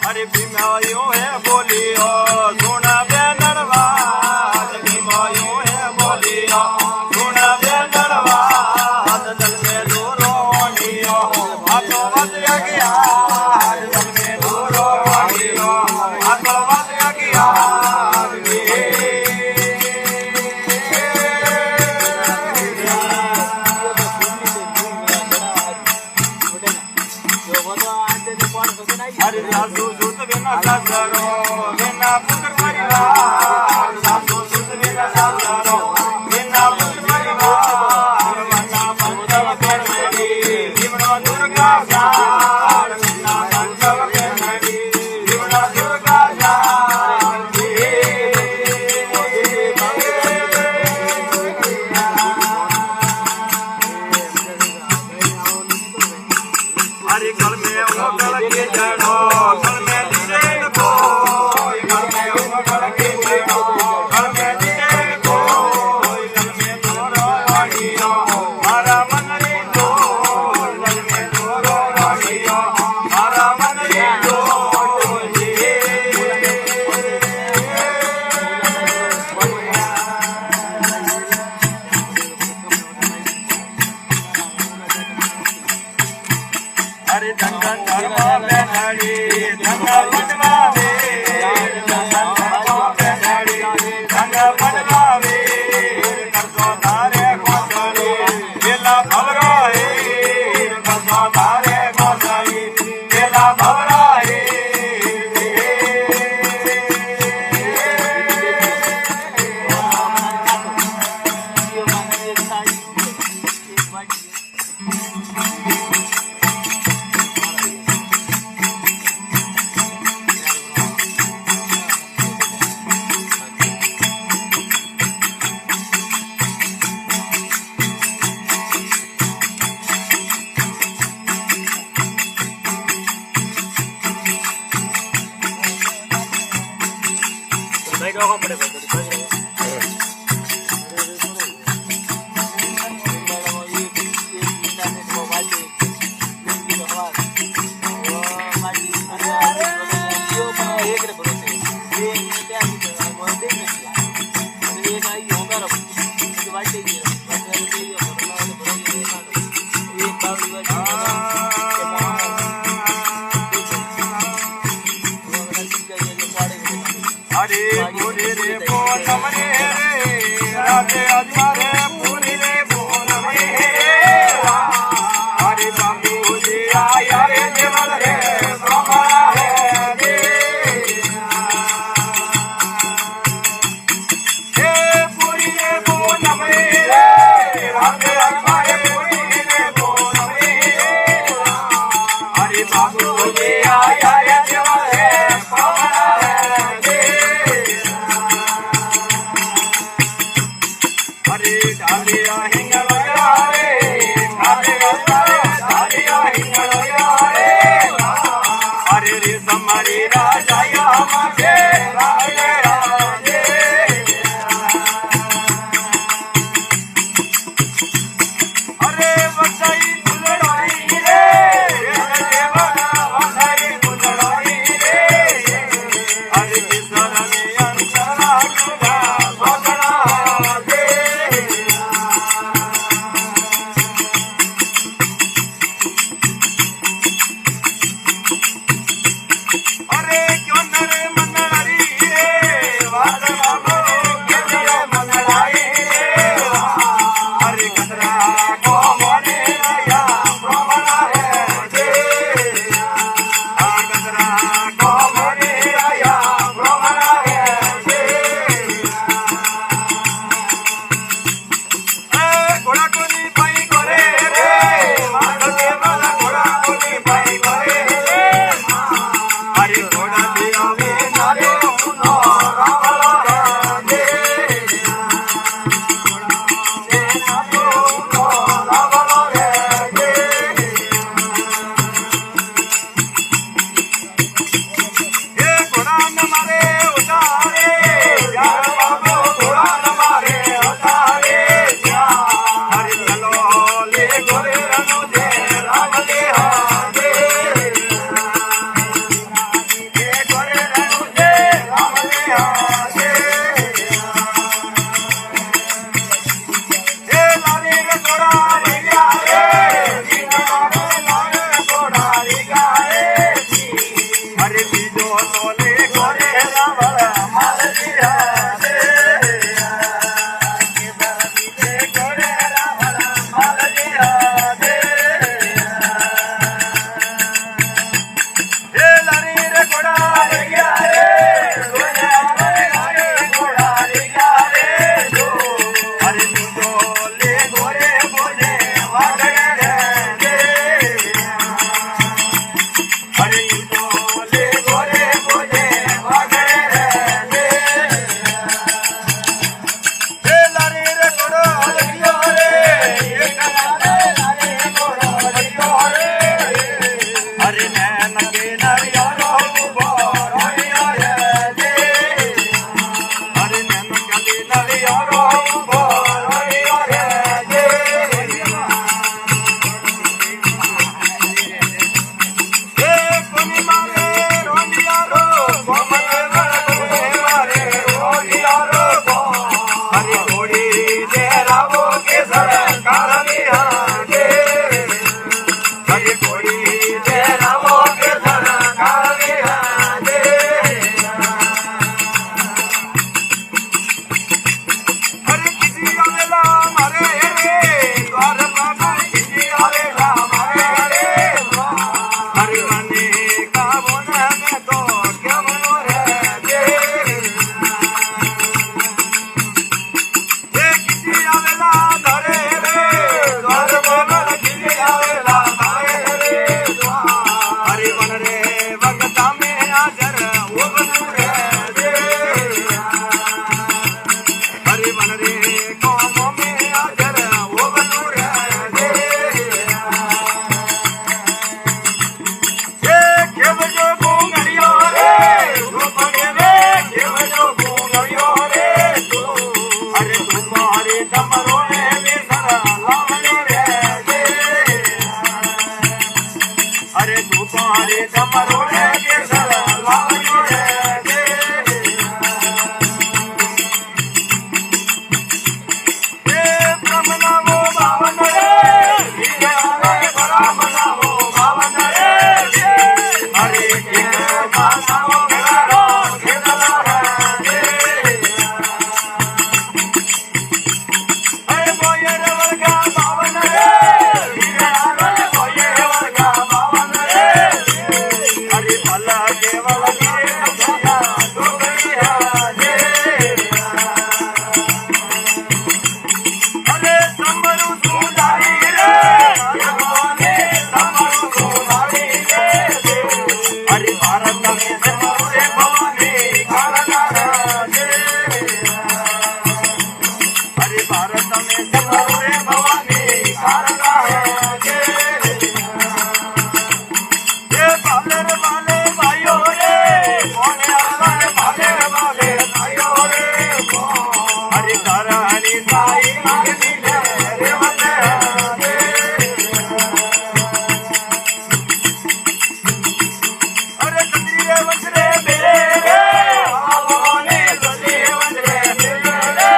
अरे भीमा यूं है बोलियो सुना बेनरवाद भीमा यूं है बोलियो सुना बेनरवाद दल में दूरो वाणियो हाथों वध गया दल में दूरो वाणियो हाथों वध गया अरे सासू सुत बिना सासरो बिना पुत्र परिवार सासू सुत बिना सासरो बिना पुत्र परिवार वन्ना पंचव पेरडी जीवनो दुर्गा सार वन्ना पंचव पेरडी जीवनो दुर्गा सार अरे कल में वो कल के जड़ो कल में दिल को कल में वो कल के जड़ो कल में दिल को कल में तोरो वाणियो मारा मन रे तो कल में तोरो वाणियो मारा मन रे तो अरे धन धर्म बेनड़ी धन पटवा वीर धन धर्म बेनड़ी धन पटवा वीर करतो तारे कोसड़ी बेला भवराई करतो तारे कोसड़ी बेला भवराई अरे गोरे रे को હરે કોઈ છે રામો કે ધરકાવે હાજે હરે કિસી આવેલા મારે રે દ્વાર માં કિસી આવેલા મારે રે હરે મને કાવો ના મે તો કેમ નો રે જે કિસી આવેલા ધરે રે દ્વાર માં કિસી આવેલા મારે રે હરે વન રે વગતા મે હાજર ઓબનું રે જે હરે વન રે કોમો મે હાજર ઓબનું રે જે કેવજો ગુંગળિયો રે રૂપડે રે કેવજો ગુંગળિયો રે અરે તુમારે તમારો ને બેસરા લાવણી રે જે અરે તુમારે તમારો ને બેસરા લાવણી રે જે એ બ્રહ્મનાવો બાવન રે હીરાને બ્રહ્મનાવો બાવન રે હરે કે બાનાવો ઘરારો ખેદલા રે હરે બોયર વર્ગા બાવન રે હીરાને બોયર વર્ગા બાવન રે હરે ભલા કેવલ રે ભલા ડોગરી હાજે હરે સમરું સુધારી રે ભગવાને સમરું સુધારી રે હરે ભારત મે સમરું રે ભવાની કાળના રાજે હરે ભારત મે સમરું રે ભવાની કાળના રાજે એ બાલર બાલે ભાઈઓ રે કોને આલર બાલર બાલે ભાઈઓ રે હરે તારાની સાઈ માગની રે વને હાજે અરે ચંદ્રીએ વંશરે બેરે રે આવોને ચંદ્રીએ વંશરે બેરે રે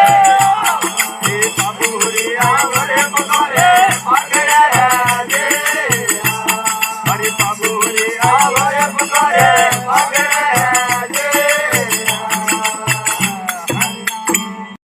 એ બાબુરી આવરે પગારે પાગડે હાજે હરે બાબુરી આવરે પગારે પાગડે